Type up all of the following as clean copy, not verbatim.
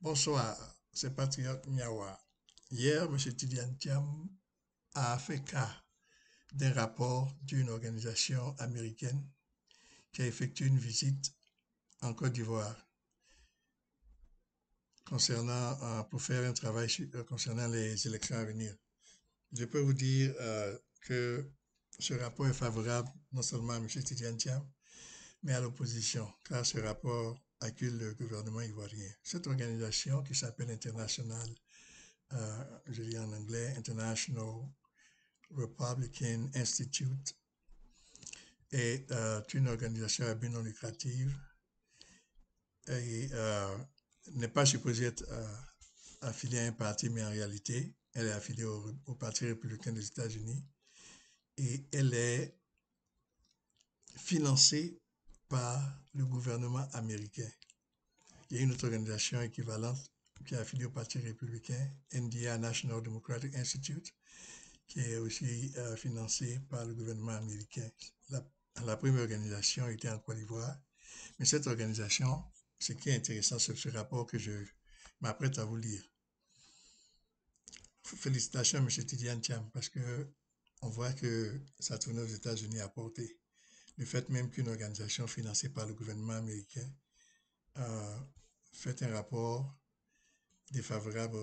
Bonsoir, c'est Patriote Niawa. Hier, M. Tidiane Thiam a fait cas d'un rapport d'une organisation américaine qui a effectué une visite en Côte d'Ivoire pour faire un travail concernant les élections à venir. Je peux vous dire que ce rapport est favorable non seulement à M. Tidiane Thiam, mais à l'opposition, car ce rapport accule le gouvernement ivoirien. Cette organisation qui s'appelle International, je lis en anglais, International Republican Institute, est une organisation à but non lucratif et n'est pas supposée être affiliée à un parti, mais en réalité, elle est affiliée au Parti républicain des États-Unis et elle est financée par le gouvernement américain. Il y a une autre organisation équivalente qui est affiliée au Parti républicain, India National Democratic Institute, qui est aussi financée par le gouvernement américain. La première organisation était en Côte d'Ivoire, mais cette organisation, ce qui est intéressant sur ce rapport que je m'apprête à vous lire. Félicitations à M. Tidiane Thiam, parce que on voit que sa tournée aux États-Unis a porté. Le fait même qu'une organisation financée par le gouvernement américain fait un rapport défavorable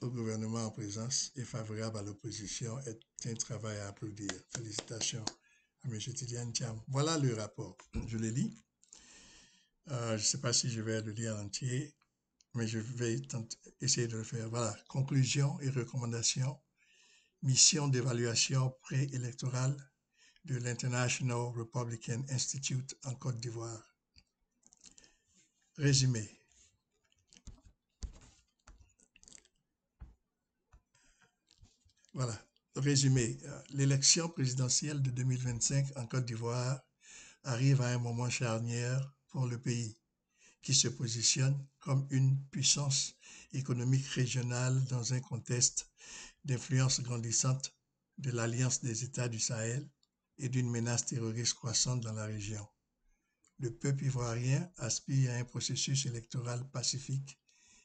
au gouvernement en présence et favorable à l'opposition est un travail à applaudir. Félicitations à M. Tidiane Thiam. Voilà le rapport. Je le lis. Je ne sais pas si je vais le lire en entier, mais je vais essayer de le faire. Voilà. Conclusion et recommandations. Mission d'évaluation préélectorale de l'International Republican Institute en Côte d'Ivoire. Résumé. Voilà. Résumé. L'élection présidentielle de 2025 en Côte d'Ivoire arrive à un moment charnière pour le pays, qui se positionne comme une puissance économique régionale dans un contexte d'influence grandissante de l'Alliance des États du Sahel et d'une menace terroriste croissante dans la région. Le peuple ivoirien aspire à un processus électoral pacifique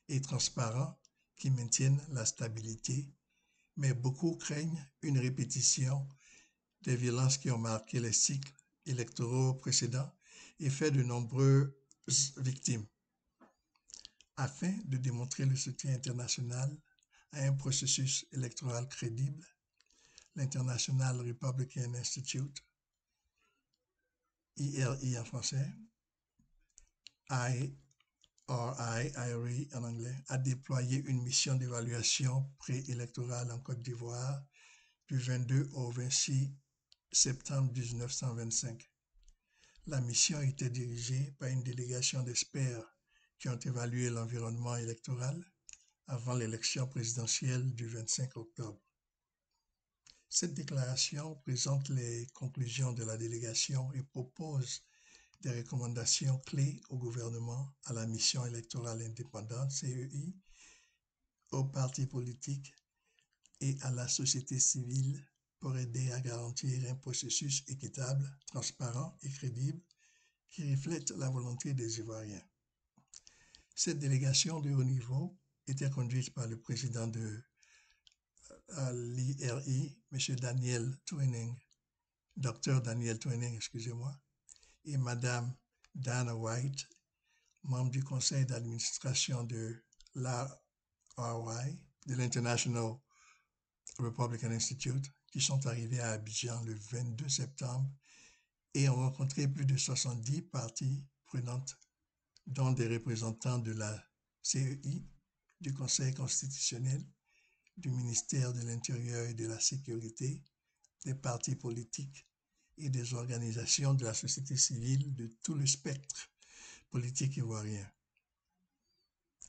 et transparent qui maintienne la stabilité, mais beaucoup craignent une répétition des violences qui ont marqué les cycles électoraux précédents et fait de nombreuses victimes. Afin de démontrer le soutien international à un processus électoral crédible, l'International Republican Institute, IRI en français, IRI en anglais, a déployé une mission d'évaluation préélectorale en Côte d'Ivoire du 22 au 26 septembre 1925. La mission était dirigée par une délégation d'experts qui ont évalué l'environnement électoral avant l'élection présidentielle du 25 octobre. Cette déclaration présente les conclusions de la délégation et propose des recommandations clés au gouvernement, à la mission électorale indépendante, CEI, aux partis politiques et à la société civile pour aider à garantir un processus équitable, transparent et crédible qui reflète la volonté des Ivoiriens. Cette délégation de haut niveau était conduite par le président de l'IRI, M. Daniel Twining, Dr Daniel Twining, excusez-moi, et Mme Dana White, membre du conseil d'administration de l'IRI, de l'International Republican Institute, qui sont arrivés à Abidjan le 22 septembre et ont rencontré plus de 70 parties prenantes, dont des représentants de la CEI, du Conseil constitutionnel, du ministère de l'Intérieur et de la Sécurité, des partis politiques et des organisations de la société civile de tout le spectre politique ivoirien.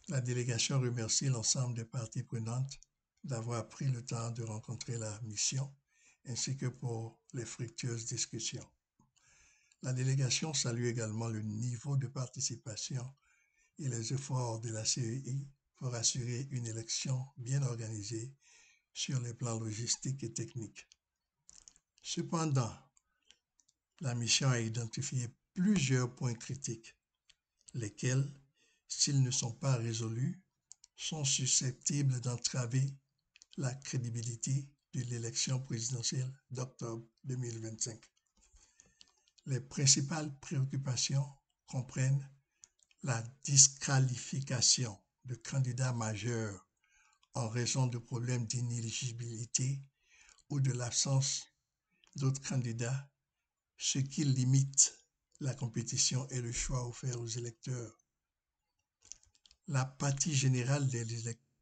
La délégation remercie l'ensemble des parties prenantes d'avoir pris le temps de rencontrer la mission ainsi que pour les fructueuses discussions. La délégation salue également le niveau de participation et les efforts de la CEI pour assurer une élection bien organisée sur les plans logistiques et techniques. Cependant, la mission a identifié plusieurs points critiques, lesquels s'ils ne sont pas résolus, sont susceptibles d'entraver la crédibilité de l'élection présidentielle d'octobre 2025. Les principales préoccupations comprennent la disqualification de candidats majeurs en raison de problèmes d'inéligibilité ou de l'absence d'autres candidats, ce qui limite la compétition et le choix offert aux électeurs. L'apathie générale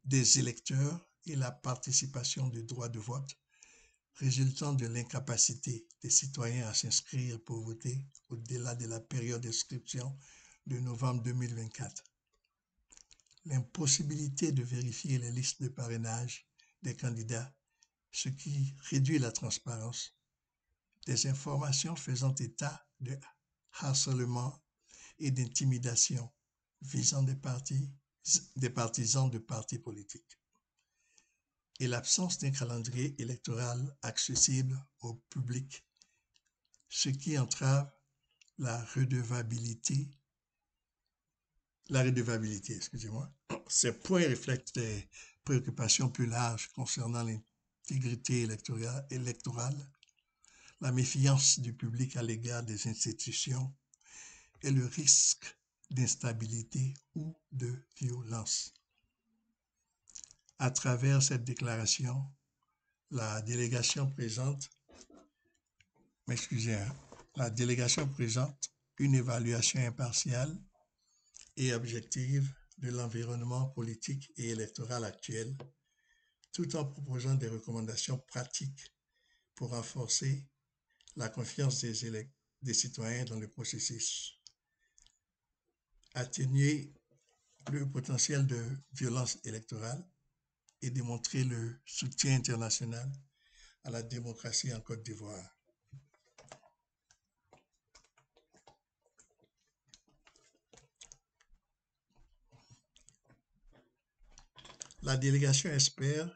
des électeurs et la participation du droit de vote résultant de l'incapacité des citoyens à s'inscrire pour voter au-delà de la période d'inscription de novembre 2024. L'impossibilité de vérifier les listes de parrainage des candidats, ce qui réduit la transparence, des informations faisant état de harcèlement et d'intimidation visant des partisans de partis politiques, et l'absence d'un calendrier électoral accessible au public, ce qui entrave la redevabilité. Ces points reflètent des préoccupations plus larges concernant l'intégrité électorale, la méfiance du public à l'égard des institutions et le risque d'instabilité ou de violence. À travers cette déclaration, la délégation présente une évaluation impartiale et objective de l'environnement politique et électoral actuel, tout en proposant des recommandations pratiques pour renforcer la confiance des citoyens dans le processus, atténuer le potentiel de violence électorale et démontrer le soutien international à la démocratie en Côte d'Ivoire. La délégation espère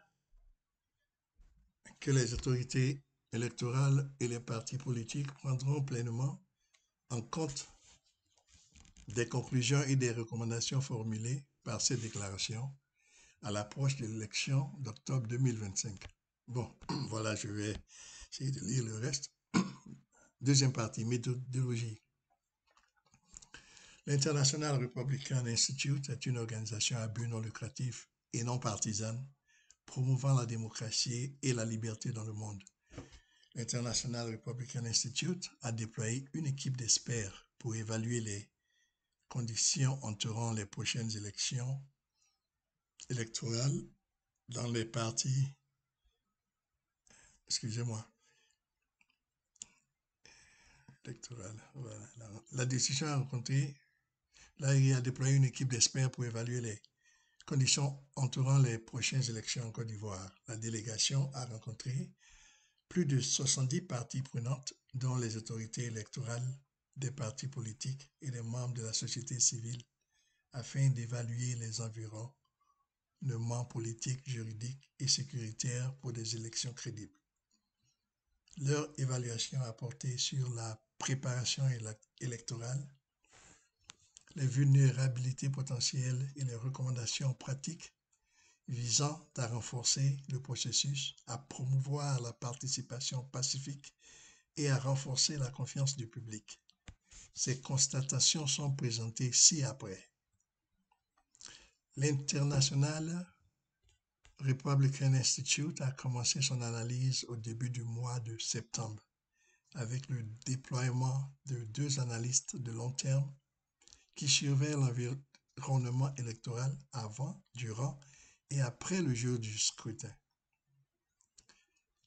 que les autorités électorales et les partis politiques prendront pleinement en compte des conclusions et des recommandations formulées par cette déclaration à l'approche de l'élection d'octobre 2025. Bon, voilà, je vais essayer de lire le reste. Deuxième partie, méthodologie. L'International Republican Institute est une organisation à but non lucratif et non partisane, promouvant la démocratie et la liberté dans le monde. L'International Republican Institute a déployé une équipe d'experts pour évaluer les conditions entourant les prochaines élections électorales dans les partis. Voilà. La décision a rencontré. Là, il a déployé une équipe d'experts pour évaluer les conditions entourant les prochaines élections en Côte d'Ivoire. La délégation a rencontré plus de 70 parties prenantes, dont les autorités électorales, des partis politiques et des membres de la société civile, afin d'évaluer les environnements politiques, juridiques et sécuritaires pour des élections crédibles. Leur évaluation a porté sur la préparation électorale, les vulnérabilités potentielles et les recommandations pratiques visant à renforcer le processus, à promouvoir la participation pacifique et à renforcer la confiance du public. Ces constatations sont présentées ci-après. L'International Republican Institute a commencé son analyse au début du mois de septembre avec le déploiement de 2 analystes de long terme qui surveillent l'environnement électoral avant, durant et après le jour du scrutin.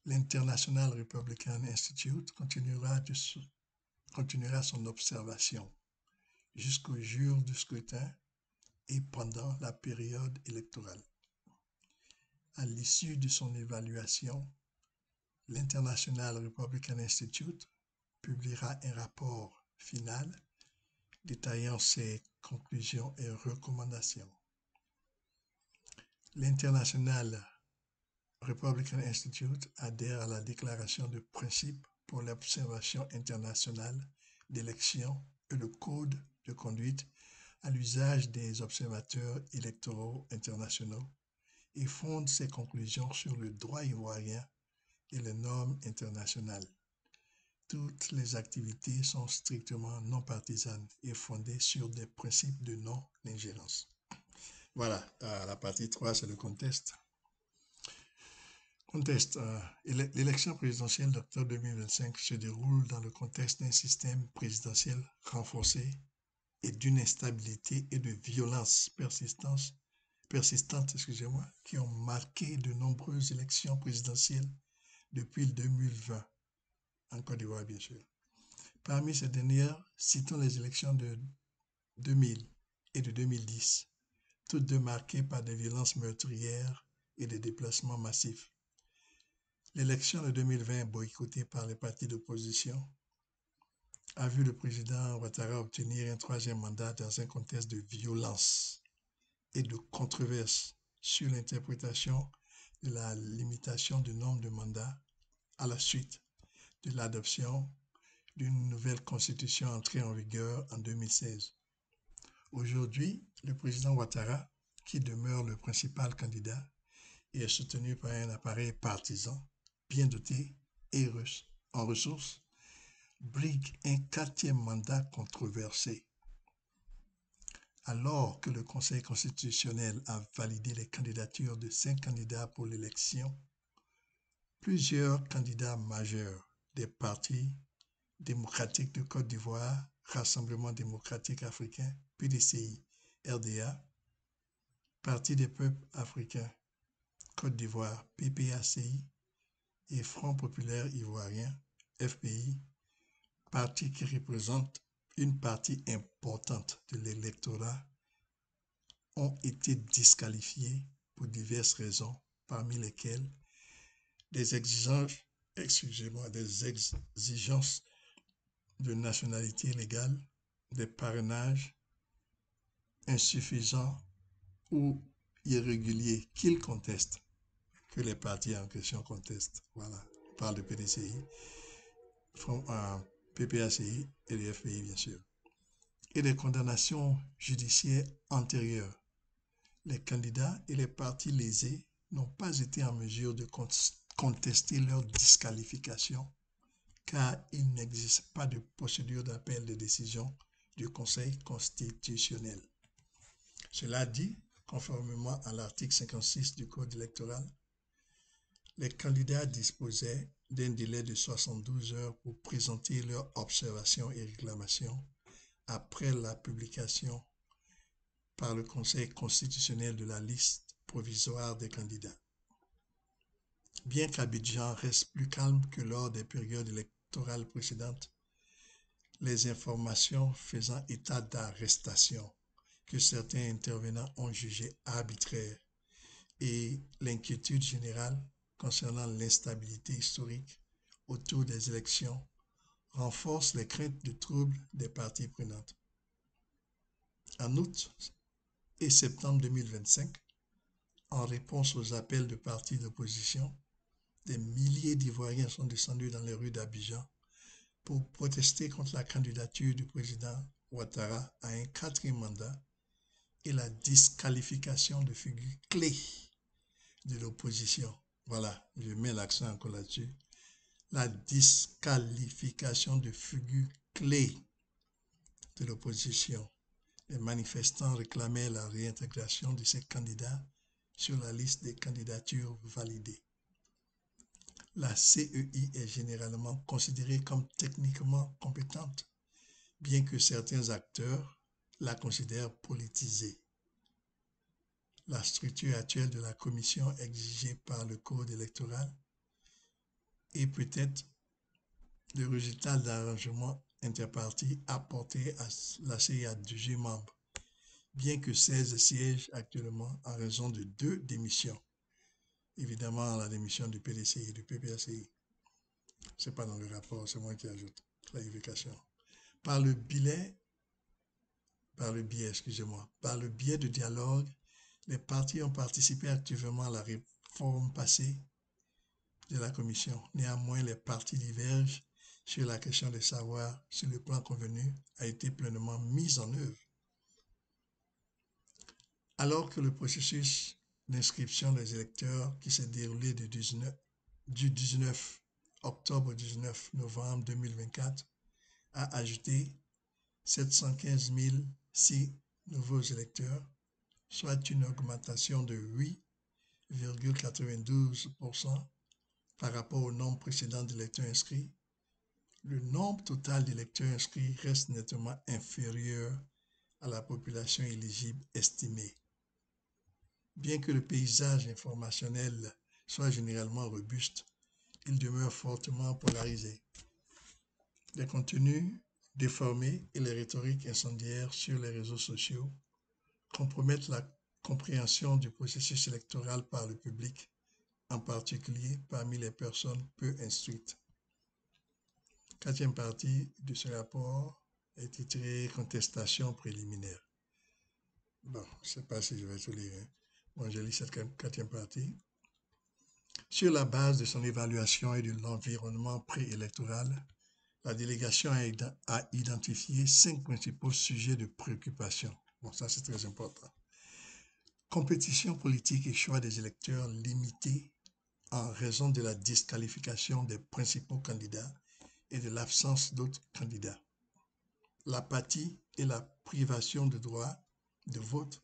L'International Republican Institute continuera son observation jusqu'au jour du scrutin et pendant la période électorale. À l'issue de son évaluation, l'International Republican Institute publiera un rapport final détaillant ses conclusions et recommandations. L'International Republican Institute adhère à la déclaration de principe pour l'observation internationale d'élections et le code de conduite à l'usage des observateurs électoraux internationaux et fonde ses conclusions sur le droit ivoirien et les normes internationales. Toutes les activités sont strictement non partisanes et fondées sur des principes de non-ingérence. Voilà, la partie 3, c'est le contexte. L'élection présidentielle d'octobre 2025 se déroule dans le contexte d'un système présidentiel renforcé et d'une instabilité et de violence persistantes, qui ont marqué de nombreuses élections présidentielles depuis 2020, en Côte d'Ivoire bien sûr. Parmi ces dernières, citons les élections de 2000 et de 2010, toutes deux marquées par des violences meurtrières et des déplacements massifs. L'élection de 2020, boycottée par les partis d'opposition, a vu le président Ouattara obtenir un troisième mandat dans un contexte de violence et de controverse sur l'interprétation de la limitation du nombre de mandats à la suite de l'adoption d'une nouvelle constitution entrée en vigueur en 2016. Aujourd'hui, le président Ouattara, qui demeure le principal candidat, est soutenu par un appareil partisan bien doté et en ressources, brigue un quatrième mandat controversé. Alors que le Conseil constitutionnel a validé les candidatures de 5 candidats pour l'élection, plusieurs candidats majeurs des partis démocratiques de Côte d'Ivoire, Rassemblement démocratique africain, PDCI, RDA, Parti des peuples africains, Côte d'Ivoire, PPACI, et Front populaire ivoirien, FPI, partis qui représentent une partie importante de l'électorat, ont été disqualifiés pour diverses raisons, parmi lesquelles des exigences de nationalité légale, des parrainages insuffisants ou irréguliers qu'ils contestent, que les partis en question contestent. Voilà, on parle de PDCI, PPACI et les FPI bien sûr. Et des condamnations judiciaires antérieures. Les candidats et les partis lésés n'ont pas été en mesure de contester leur disqualification car il n'existe pas de procédure d'appel de décision du Conseil constitutionnel. Cela dit, conformément à l'article 56 du Code électoral, les candidats disposaient d'un délai de 72 heures pour présenter leurs observations et réclamations après la publication par le Conseil constitutionnel de la liste provisoire des candidats. Bien qu'Abidjan reste plus calme que lors des périodes électorales précédentes, les informations faisant état d'arrestations que certains intervenants ont jugées arbitraires et l'inquiétude générale concernant l'instabilité historique autour des élections renforcent les craintes de troubles des parties prenantes. En août et septembre 2025, en réponse aux appels de partis d'opposition, des milliers d'Ivoiriens sont descendus dans les rues d'Abidjan pour protester contre la candidature du président Ouattara à un quatrième mandat et la disqualification de figures clés de l'opposition. Voilà, je mets l'accent encore là-dessus. La disqualification de figures clés de l'opposition. Les manifestants réclamaient la réintégration de ces candidats sur la liste des candidatures validées. La CEI est généralement considérée comme techniquement compétente, bien que certains acteurs la considèrent politisée. La structure actuelle de la commission exigée par le Code électoral est peut-être le résultat d'arrangements interpartis apportés à la CEI à 18 membres, bien que 16 siègent actuellement en raison de 2 démissions. Évidemment, la démission du PDCI et du PPACI. Ce n'est pas dans le rapport, c'est moi qui ajoute clarification. Par le biais de dialogue, les partis ont participé activement à la réforme passée de la commission. Néanmoins, les partis divergent sur la question de savoir si le plan convenu a été pleinement mis en œuvre. Alors que le processus d'inscription des électeurs qui s'est déroulé du 19 octobre au 19 novembre 2024 a ajouté 715 006 nouveaux électeurs, soit une augmentation de 8,92% par rapport au nombre précédent d'électeurs inscrits. Le nombre total d'électeurs inscrits reste nettement inférieur à la population éligible estimée. Bien que le paysage informationnel soit généralement robuste, il demeure fortement polarisé. Les contenus déformés et les rhétoriques incendiaires sur les réseaux sociaux compromettent la compréhension du processus électoral par le public, en particulier parmi les personnes peu instruites. Quatrième partie de ce rapport est titrée « Contestation préliminaire ». Bon, je ne sais pas si je vais tout lire. Bon, je lis cette quatrième partie. Sur la base de son évaluation et de l'environnement préélectoral, la délégation a identifié 5 principaux sujets de préoccupation. Bon, ça c'est très important. Compétition politique et choix des électeurs limités en raison de la disqualification des principaux candidats et de l'absence d'autres candidats. L'apathie et la privation de droit de vote,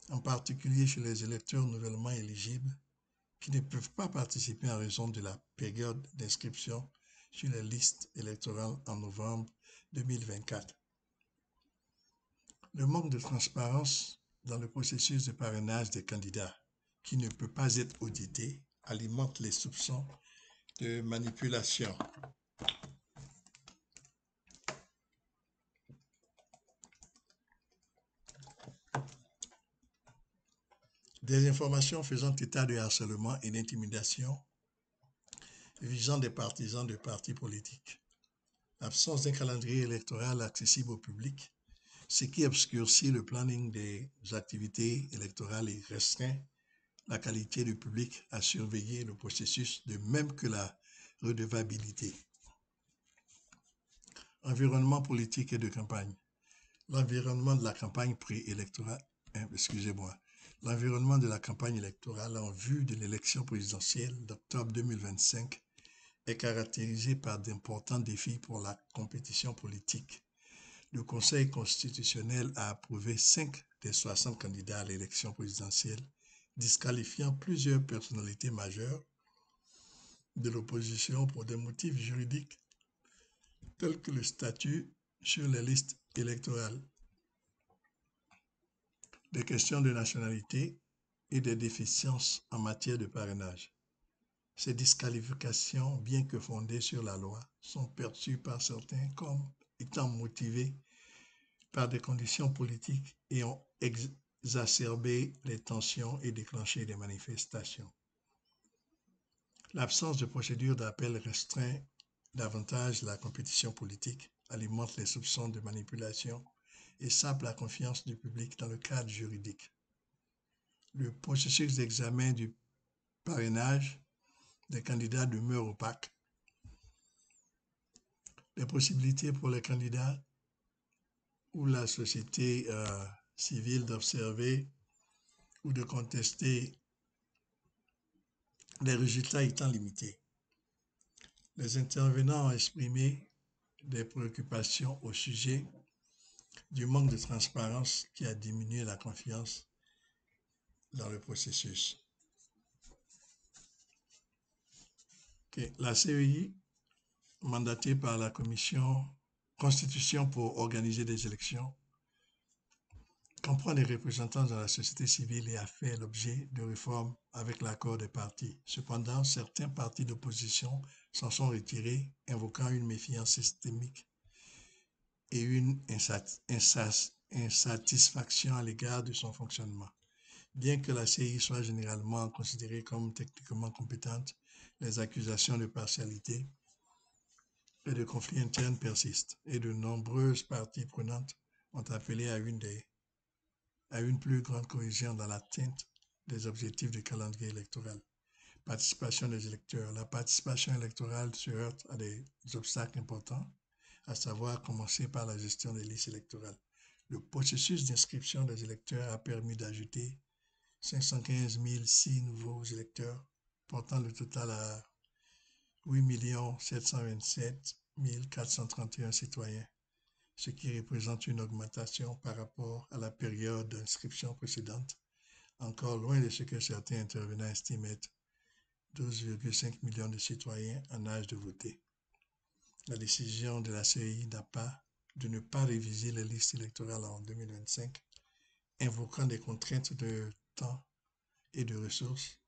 en particulier chez les électeurs nouvellement éligibles, qui ne peuvent pas participer en raison de la période d'inscription sur les listes électorales en novembre 2024. Le manque de transparence dans le processus de parrainage des candidats, qui ne peut pas être audité, alimente les soupçons de manipulation. Des informations faisant état de harcèlement et d'intimidation visant des partisans de partis politiques. L'absence d'un calendrier électoral accessible au public, ce qui obscurcit le planning des activités électorales et restreint la qualité du public à surveiller le processus, de même que la redevabilité. Environnement politique et de campagne. L'environnement de la campagne préélectorale, l'environnement de la campagne électorale en vue de l'élection présidentielle d'octobre 2025 est caractérisé par d'importants défis pour la compétition politique. Le Conseil constitutionnel a approuvé 5 des 60 candidats à l'élection présidentielle, disqualifiant plusieurs personnalités majeures de l'opposition pour des motifs juridiques tels que le statut sur les listes électorales, des questions de nationalité et des déficiences en matière de parrainage. Ces disqualifications, bien que fondées sur la loi, sont perçues par certains comme étant motivées par des conditions politiques et ont exacerbé les tensions et déclenché des manifestations. L'absence de procédure d'appel restreint davantage la compétition politique, alimente les soupçons de manipulation et sape la confiance du public dans le cadre juridique. Le processus d'examen du parrainage des candidats demeure opaque. Les possibilités pour les candidats ou la société civile d'observer ou de contester les résultats étant limités. Les intervenants ont exprimé des préoccupations au sujet du manque de transparence qui a diminué la confiance dans le processus. La CEI, mandatée par la Constitution pour organiser des élections, comprend des représentants de la société civile et a fait l'objet de réformes avec l'accord des partis. Cependant, certains partis d'opposition s'en sont retirés, invoquant une méfiance systémique et une insatisfaction à l'égard de son fonctionnement. Bien que la CEI soit généralement considérée comme techniquement compétente, les accusations de partialité et de conflits internes persistent et de nombreuses parties prenantes ont appelé à une plus grande cohésion dans l'atteinte des objectifs du calendrier électoral. Participation des électeurs. La participation électorale se heurte à des obstacles importants, à savoir commencer par la gestion des listes électorales. Le processus d'inscription des électeurs a permis d'ajouter 515 006 nouveaux électeurs, portant le total à 8 727 431 citoyens, ce qui représente une augmentation par rapport à la période d'inscription précédente, encore loin de ce que certains intervenants estimaient, 12,5 millions de citoyens en âge de voter. La décision de la CEI de ne pas réviser les listes électorales en 2025, invoquant des contraintes de temps et de ressources,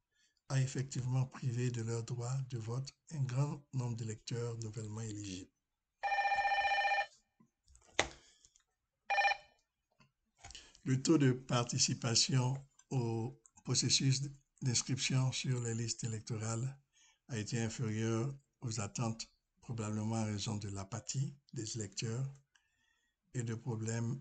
a effectivement privé de leur droit de vote un grand nombre d'électeurs nouvellement éligibles. Le taux de participation au processus d'inscription sur les listes électorales a été inférieur aux attentes, probablement en raison de l'apathie des électeurs et de problèmes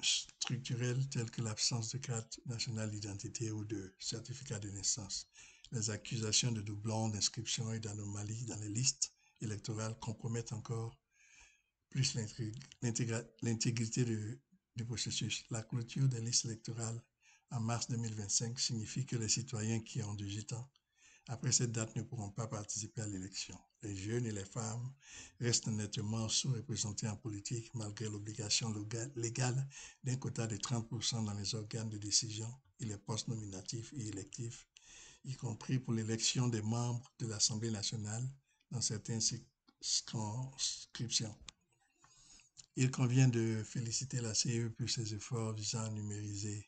structurels tels que l'absence de carte nationale d'identité ou de certificat de naissance. Les accusations de doublons d'inscription et d'anomalies dans les listes électorales compromettent encore plus l'intégrité du processus. La clôture des listes électorales en mars 2025 signifie que les citoyens qui ont 18 ans après cette date ne pourront pas participer à l'élection. Les jeunes et les femmes restent nettement sous-représentés en politique malgré l'obligation légale d'un quota de 30% dans les organes de décision et les postes nominatifs et électifs, y compris pour l'élection des membres de l'Assemblée nationale dans certaines circonscriptions. Il convient de féliciter la CEE pour ses efforts visant à numériser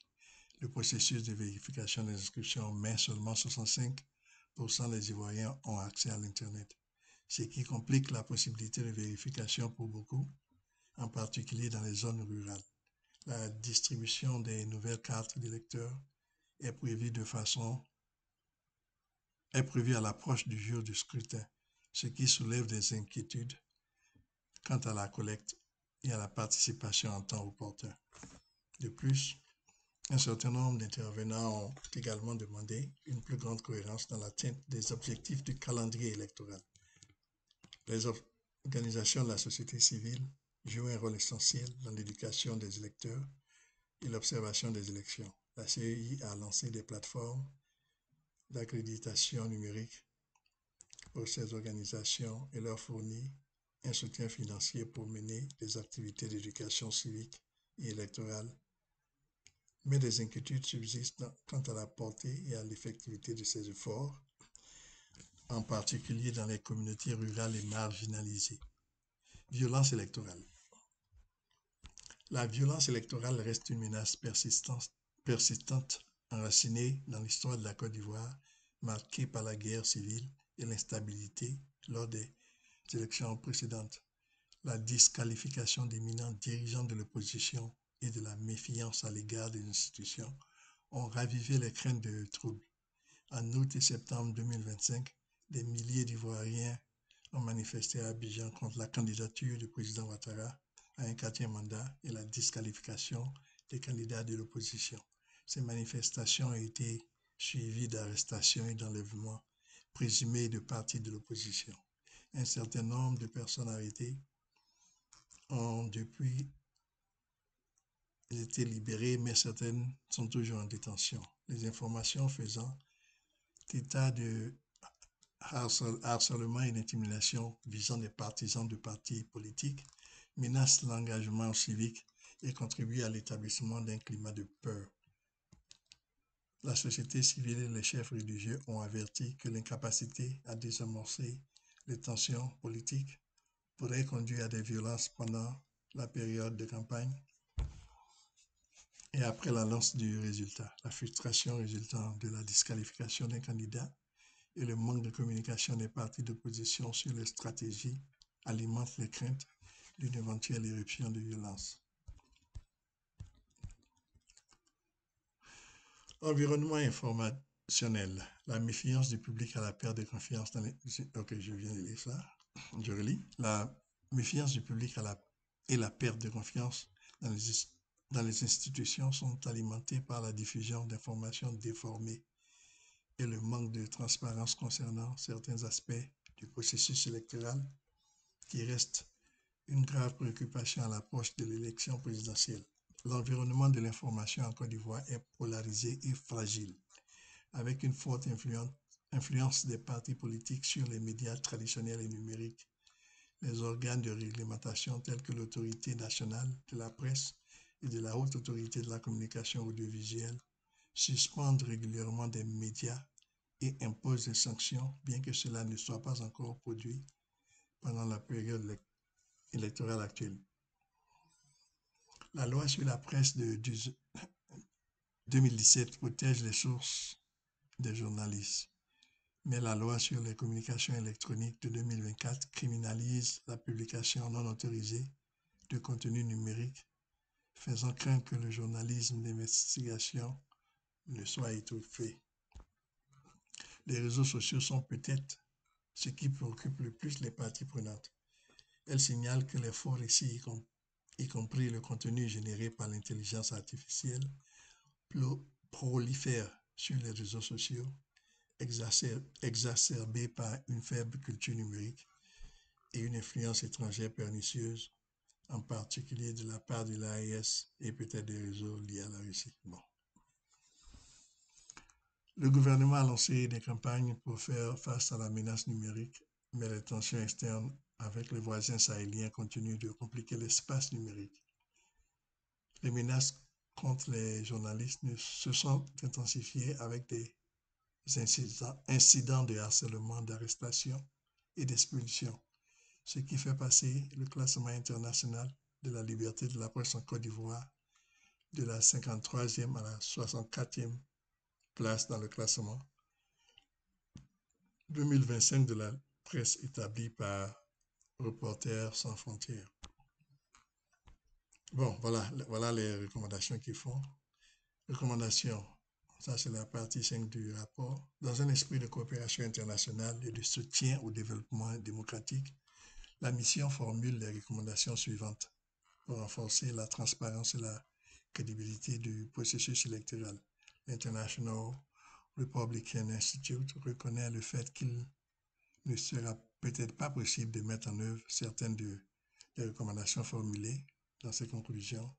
le processus de vérification des inscriptions, mais seulement 65% des Ivoiriens ont accès à l'Internet, ce qui complique la possibilité de vérification pour beaucoup, en particulier dans les zones rurales. La distribution des nouvelles cartes d'électeurs est prévue à l'approche du jour du scrutin, ce qui soulève des inquiétudes quant à la collecte et à la participation en temps opportun. De plus, un certain nombre d'intervenants ont également demandé une plus grande cohérence dans l'atteinte des objectifs du calendrier électoral. Les organisations de la société civile jouent un rôle essentiel dans l'éducation des électeurs et l'observation des élections. La CEI a lancé des plateformes d'accréditation numérique pour ces organisations et leur fournit un soutien financier pour mener des activités d'éducation civique et électorale, mais des inquiétudes subsistent quant à la portée et à l'effectivité de ces efforts, en particulier dans les communautés rurales et marginalisées. Violence électorale. La violence électorale reste une menace persistante, enracinée dans l'histoire de la Côte d'Ivoire, marquée par la guerre civile et l'instabilité lors des élections précédentes. La disqualification d'éminents dirigeants de l'opposition et de la méfiance à l'égard des institutions ont ravivé les craintes de troubles. En août et septembre 2025, des milliers d'Ivoiriens ont manifesté à Abidjan contre la candidature du président Ouattara à un 4e mandat et la disqualification des candidats de l'opposition. Ces manifestations ont été suivies d'arrestations et d'enlèvements présumés de partis de l'opposition. Un certain nombre de personnes arrêtées ont depuis été libérées, mais certaines sont toujours en détention. Les informations faisant état de harcèlement et d'intimidation visant des partisans de partis politiques menacent l'engagement civique et contribuent à l'établissement d'un climat de peur. La société civile et les chefs religieux ont averti que l'incapacité à désamorcer les tensions politiques pourrait conduire à des violences pendant la période de campagne et après l'annonce du résultat. La frustration résultant de la disqualification d'un candidat et le manque de communication des partis d'opposition sur les stratégies alimentent les craintes d'une éventuelle éruption de violence. Environnement informationnel. La méfiance du public à la perte de confiance dans les... Ok, je viens de lire ça. Je relis. La méfiance du public et la perte de confiance dans les institutions sont alimentées par la diffusion d'informations déformées et le manque de transparence concernant certains aspects du processus électoral qui reste une grave préoccupation à l'approche de l'élection présidentielle. l'environnement de l'information en Côte d'Ivoire est polarisé et fragile, avec une forte influence des partis politiques sur les médias traditionnels et numériques. Les organes de réglementation tels que l'Autorité nationale de la presse et de la Haute Autorité de la communication audiovisuelle suspendent régulièrement des médias et imposent des sanctions, bien que cela ne soit pas encore produit pendant la période électorale actuelle. La loi sur la presse de 2017 protège les sources des journalistes, mais la loi sur les communications électroniques de 2024 criminalise la publication non autorisée de contenu numérique, faisant craindre que le journalisme d'investigation ne soit étouffé. Les réseaux sociaux sont peut-être ce qui préoccupe le plus les parties prenantes. Elle signale que les faux récits, y compris le contenu généré par l'intelligence artificielle, prolifèrent sur les réseaux sociaux, exacerbés par une faible culture numérique et une influence étrangère pernicieuse, en particulier de la part de l'AES et peut-être des réseaux liés à la Russie. Bon. Le gouvernement a lancé des campagnes pour faire face à la menace numérique, mais les tensions externes avec les voisins sahéliens continuent de compliquer l'espace numérique. Les menaces contre les journalistes se sont intensifiées avec des incidents de harcèlement, d'arrestation et d'expulsion, ce qui fait passer le classement international de la liberté de la presse en Côte d'Ivoire de la 53e à la 64e place dans le classement 2025 de la presse établi par Reporters sans frontières. Bon, voilà les recommandations qu'ils font. Recommandations, ça c'est la partie 5 du rapport. Dans un esprit de coopération internationale et de soutien au développement démocratique, la mission formule les recommandations suivantes pour renforcer la transparence et la crédibilité du processus électoral. L'International Republican Institute reconnaît le fait qu'il ne sera peut-être pas possible de mettre en œuvre certaines des recommandations formulées dans ses conclusions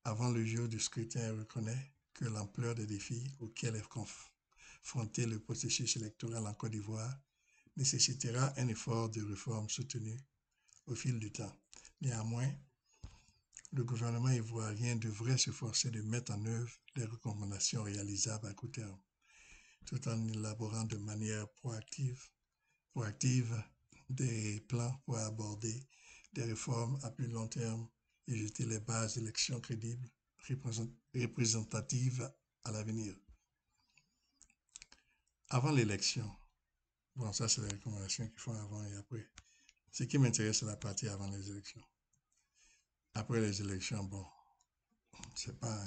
avant le jour du scrutin et reconnaît que l'ampleur des défis auxquels est confronté le processus électoral en Côte d'Ivoire nécessitera un effort de réforme soutenu au fil du temps. Néanmoins, le gouvernement ivoirien devrait s'efforcer de mettre en œuvre les recommandations réalisables à court terme, tout en élaborant de manière proactive des plans pour aborder des réformes à plus long terme et jeter les bases d'élections crédibles, représentatives à l'avenir. Avant l'élection, bon, ça c'est les recommandations qu'ils font avant et après. Ce qui m'intéresse, c'est la partie avant les élections. Après les élections, bon, c'est pas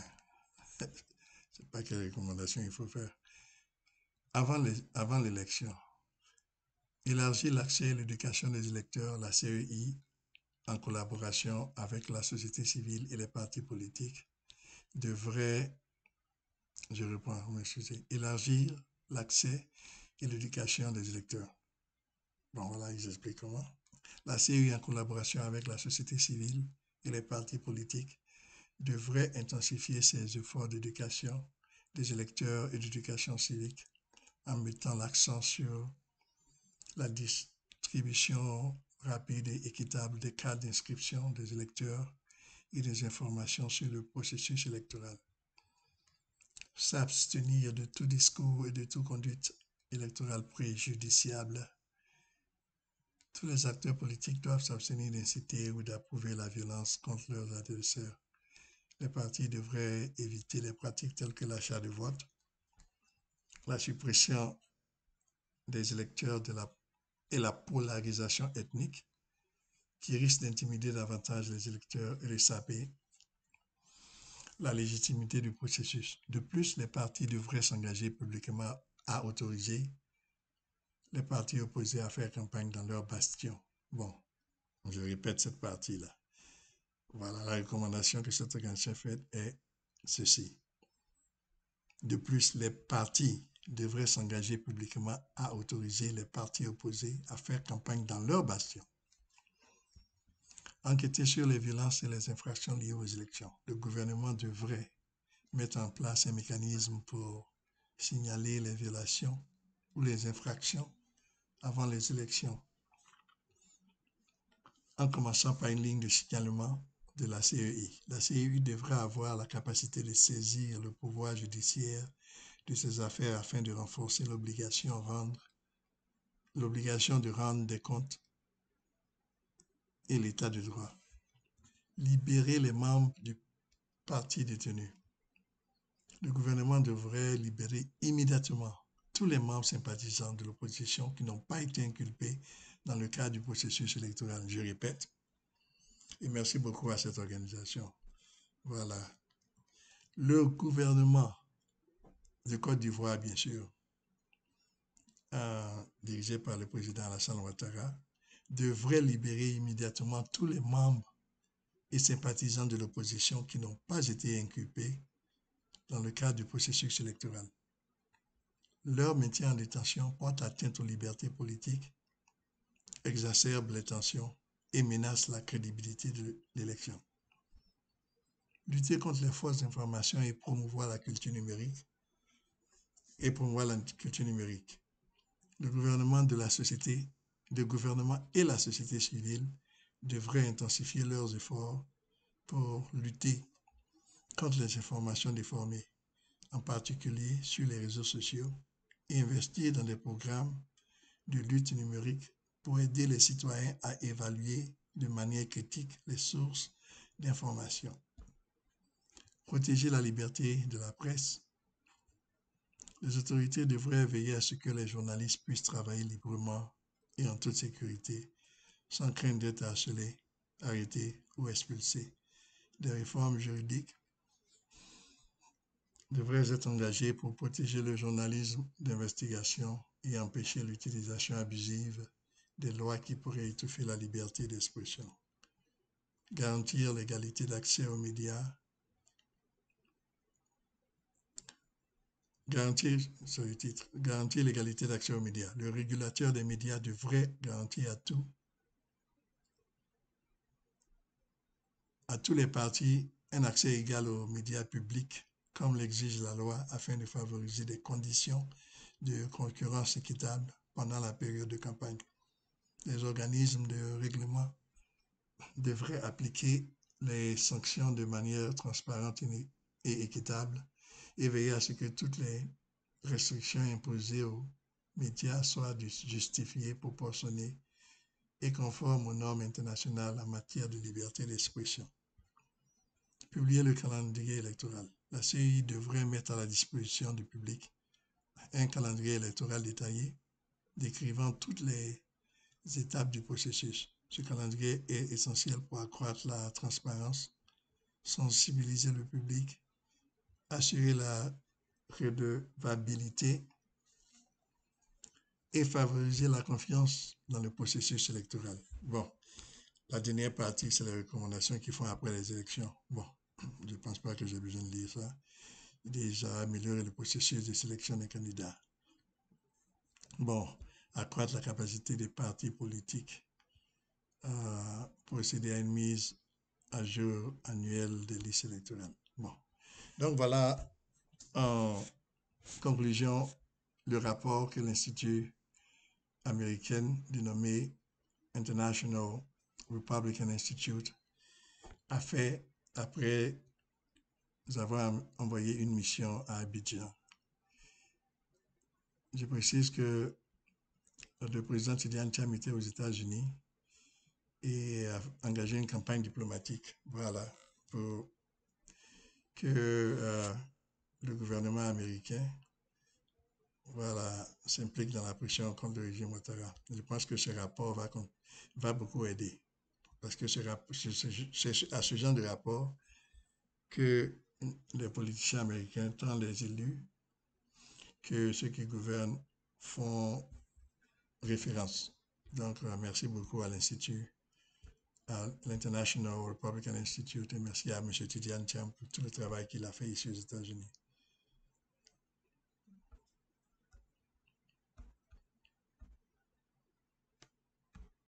quelles recommandations il faut faire. Avant l'élection, élargir l'accès à l'éducation des électeurs, la CEI, en collaboration avec la société civile et les partis politiques, devrait, élargir l'accès et l'éducation des électeurs. Bon, voilà, ils expliquent comment. La CEI, en collaboration avec la société civile et les partis politiques, devrait intensifier ses efforts d'éducation des électeurs et d'éducation civique en mettant l'accent sur la distribution rapide et équitable des cartes d'inscription des électeurs et des informations sur le processus électoral. S'abstenir de tout discours et de toute conduite électorale préjudiciable. Tous les acteurs politiques doivent s'abstenir d'inciter ou d'approuver la violence contre leurs adversaires. Les partis devraient éviter les pratiques telles que l'achat de vote, la suppression des électeurs et la polarisation ethnique qui risque d'intimider davantage les électeurs et de saper la légitimité du processus. De plus, les partis devraient s'engager publiquement à autoriser les partis opposés à faire campagne dans leur bastion. Bon, je répète cette partie-là. Voilà, la recommandation que cette organisation fait est ceci. De plus, les partis devraient s'engager publiquement à autoriser les partis opposés à faire campagne dans leur bastion. Enquêter sur les violences et les infractions liées aux élections. Le gouvernement devrait mettre en place un mécanisme pour signaler les violations ou les infractions avant les élections, en commençant par une ligne de signalement de la CEI. La CEI devrait avoir la capacité de saisir le pouvoir judiciaire de ces affaires afin de renforcer l'obligation de rendre des comptes et l'état de droit. Libérer les membres du parti détenu. Le gouvernement devrait libérer immédiatement tous les membres sympathisants de l'opposition qui n'ont pas été inculpés dans le cadre du processus électoral. Je répète, et merci beaucoup à cette organisation. Voilà. Le gouvernement de Côte d'Ivoire, bien sûr, dirigé par le président Alassane Ouattara, devrait libérer immédiatement tous les membres et sympathisants de l'opposition qui n'ont pas été inculpés dans le cadre du processus électoral. Leur maintien en détention porte atteinte aux libertés politiques, exacerbe les tensions et menace la crédibilité de l'élection. Lutter contre les fausses informations et promouvoir la culture numérique. Le gouvernement et la société civile devraient intensifier leurs efforts pour lutter contre les informations déformées, en particulier sur les réseaux sociaux, et investir dans des programmes de lutte numérique pour aider les citoyens à évaluer de manière critique les sources d'informations. Protéger la liberté de la presse. Les autorités devraient veiller à ce que les journalistes puissent travailler librement et en toute sécurité, sans crainte d'être harcelés, arrêtés ou expulsés. Des réformes juridiques devraient être engagées pour protéger le journalisme d'investigation et empêcher l'utilisation abusive des lois qui pourraient étouffer la liberté d'expression. Garantir l'égalité d'accès aux médias. Garantir l'égalité d'accès aux médias. Le régulateur des médias devrait garantir à tous les partis un accès égal aux médias publics, comme l'exige la loi, afin de favoriser des conditions de concurrence équitable pendant la période de campagne. Les organismes de règlement devraient appliquer les sanctions de manière transparente et équitable et veiller à ce que toutes les restrictions imposées aux médias soient justifiées, proportionnées et conformes aux normes internationales en matière de liberté d'expression. Publier le calendrier électoral. La CEI devrait mettre à la disposition du public un calendrier électoral détaillé décrivant toutes les étapes du processus. Ce calendrier est essentiel pour accroître la transparence, sensibiliser le public, assurer la redevabilité et favoriser la confiance dans le processus électoral. Bon, la dernière partie, c'est les recommandations qu'ils font après les élections. Bon, je ne pense pas que j'ai besoin de lire ça. Déjà, améliorer le processus de sélection des candidats. Bon, accroître la capacité des partis politiques à procéder à une mise à jour annuelle des listes électorales. Bon, donc voilà, en conclusion, le rapport que l'Institut américain dénommé International Republican Institute a fait après avoir envoyé une mission à Abidjan. Je précise que le président Tidiane Tcham était aux États-Unis et a engagé une campagne diplomatique, voilà, pour que le gouvernement américain s'implique dans la pression contre le régime Ouattara. Je pense que ce rapport va beaucoup aider, parce que c'est à ce genre de rapport que les politiciens américains, tant les élus que ceux qui gouvernent, font référence. Donc, merci beaucoup à l'Institut, à l'International Republican Institute, et merci à M. Tidiane Tcham pour tout le travail qu'il a fait ici aux États-Unis.